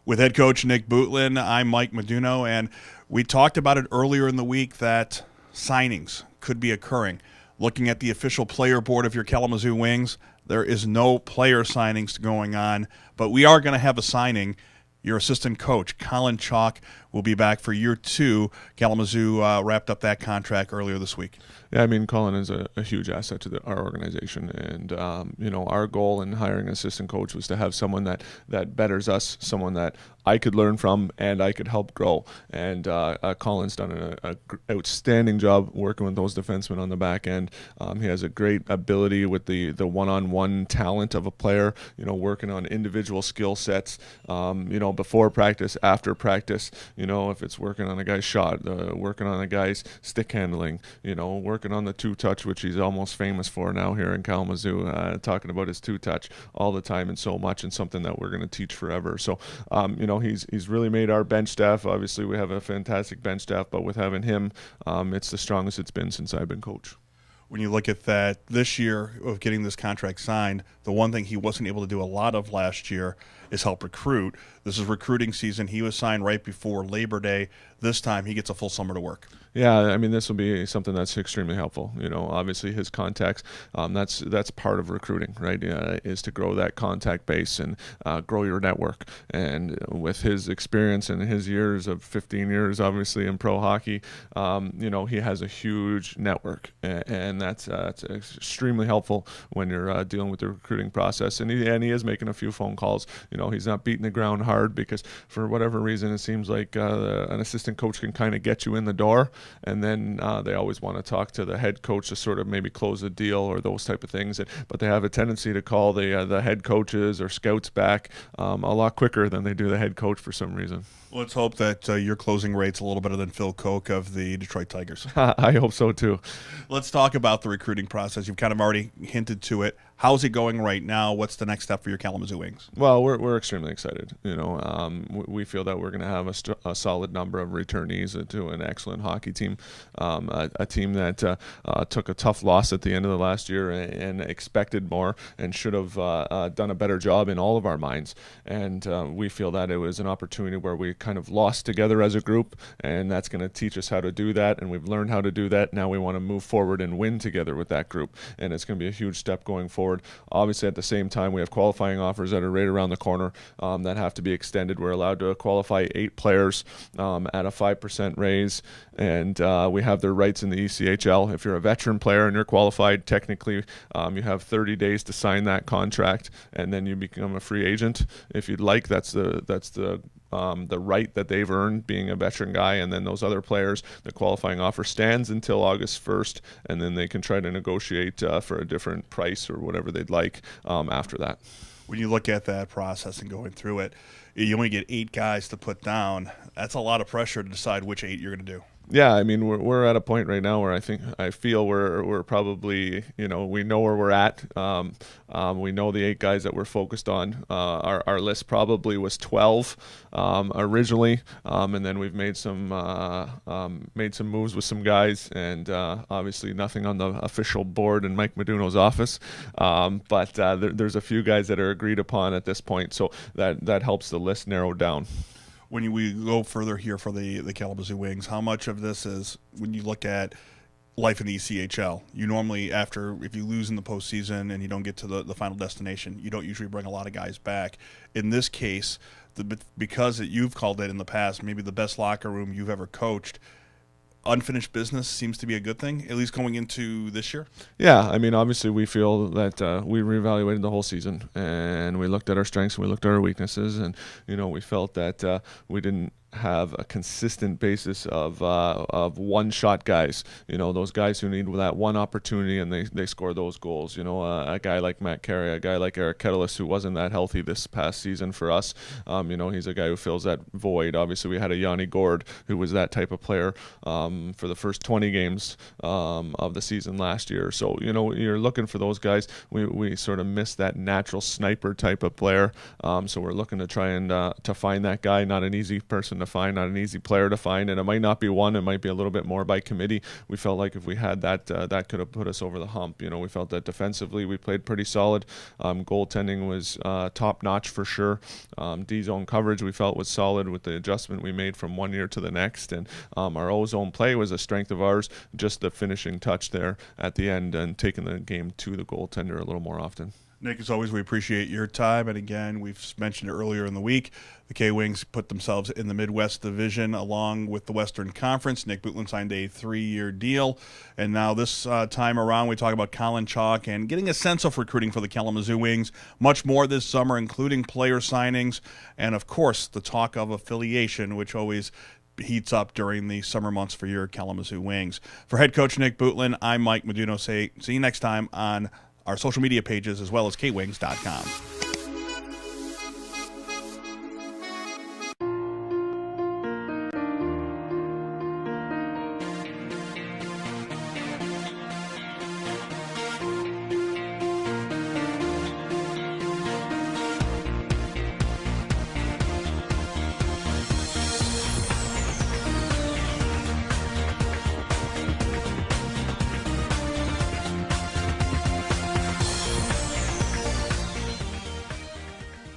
With head coach Nick Bootland, I'm Mike Meduno, and we talked about it earlier in the week that signings could be occurring. Looking at the official player board of your Kalamazoo Wings, there is no player signings going on, but we are going to have a signing. Your assistant coach, Colin Chalk, will be back for year 2. Kalamazoo wrapped up that contract earlier this week. Yeah, I mean, Colin is a huge asset to our organization. And, our goal in hiring an assistant coach was to have someone that betters us, someone that I could learn from and I could help grow. And Colin's done an outstanding job working with those defensemen on the back end. He has a great ability with the one-on-one talent of a player, working on individual skill sets, before practice, after practice, if it's working on a guy's shot, working on a guy's stick handling, working on the two-touch, which he's almost famous for now here in Kalamazoo, talking about his two-touch all the time and so much, and something that we're going to teach forever. So, he's really made our bench staff. Obviously, we have a fantastic bench staff, but with having him, it's the strongest it's been since I've been coach. When you look at that this year of getting this contract signed, the one thing he wasn't able to do a lot of last year is help recruit. This is recruiting season. He was signed right before Labor Day. This time he gets a full summer to work. Yeah, I mean, this will be something that's extremely helpful. Obviously his contacts, that's part of recruiting, right? Is to grow that contact base and grow your network. And with his experience and his years of 15 years, obviously in pro hockey, he has a huge network, and that's extremely helpful when you're dealing with the recruiting process. And he is making a few phone calls. He's not beating the ground hard because for whatever reason it seems like an assistant coach can kind of get you in the door. And then they always want to talk to the head coach to sort of maybe close a deal or those type of things. But they have a tendency to call the head coaches or scouts back a lot quicker than they do the head coach for some reason. Let's hope that your closing rate's a little better than Phil Koch of the Detroit Tigers. I hope so too. Let's talk about the recruiting process. You've kind of already hinted to it. How's it going right now? What's the next step for your Kalamazoo Wings? Well, we're extremely excited. We feel that we're going to have a solid number of returnees to an excellent hockey team, a team that took a tough loss at the end of the last year and expected more and should have done a better job in all of our minds. And we feel that it was an opportunity where we kind of lost together as a group, and that's going to teach us how to do that. And we've learned how to do that. Now we want to move forward and win together with that group, and it's going to be a huge step going forward. Obviously, at the same time, we have qualifying offers that are right around the corner that have to be extended. We're allowed to qualify 8 players at a 5% raise, and we have their rights in the ECHL. If you're a veteran player and you're qualified, technically you have 30 days to sign that contract, and then you become a free agent if you'd like. That's the right that they've earned being a veteran guy. And then those other players, the qualifying offer stands until August 1st, and then they can try to negotiate for a different price or whatever they'd like after that. When you look at that process and going through it, you only get 8 guys to put down. That's a lot of pressure to decide which 8 you're going to do. Yeah, I mean, we're at a point right now where I feel we're probably, we know where we're at. We know the 8 guys that we're focused on. Our list probably was 12 originally, and then we've made some moves with some guys, and obviously nothing on the official board in Mike Meduno's office. But there's a few guys that are agreed upon at this point, so that helps the list narrow down. When we go further here for the Kalamazoo Wings, how much of this is when you look at life in the ECHL? You normally, if you lose in the postseason and you don't get to the final destination, you don't usually bring a lot of guys back. In this case, because you've called it in the past, maybe the best locker room you've ever coached, unfinished business seems to be a good thing, at least going into this year? Yeah, I mean, obviously we feel that we reevaluated the whole season, and we looked at our strengths and we looked at our weaknesses, and, we felt that we didn't have a consistent basis of one-shot guys. Those guys who need that one opportunity and they score those goals. A guy like Matt Carey, a guy like Eric Ketelis, who wasn't that healthy this past season for us. He's a guy who fills that void. Obviously, we had a Yanni Gord who was that type of player for the first 20 games of the season last year. So, you're looking for those guys. We sort of missed that natural sniper type of player. So we're looking to try and to find that guy. Not an easy person to to find, not an easy player to find, and it might not be one. It might be a little bit more by committee. We felt like if we had that, that could have put us over the hump. We felt that defensively we played pretty solid. Goaltending was top notch for sure. D-zone coverage we felt was solid with the adjustment we made from one year to the next, and our O-zone play was a strength of ours. Just the finishing touch there at the end and taking the game to the goaltender a little more often. Nick, as always, we appreciate your time. And again, we've mentioned it earlier in the week, the K-Wings put themselves in the Midwest Division along with the Western Conference. Nick Bootland signed a 3-year deal. And now this time around, we talk about Colin Chalk and getting a sense of recruiting for the Kalamazoo Wings. Much more this summer, including player signings. And, of course, the talk of affiliation, which always heats up during the summer months for your Kalamazoo Wings. For head coach Nick Bootland, I'm Mike Meduno. See you next time on our social media pages as well as kwings.com.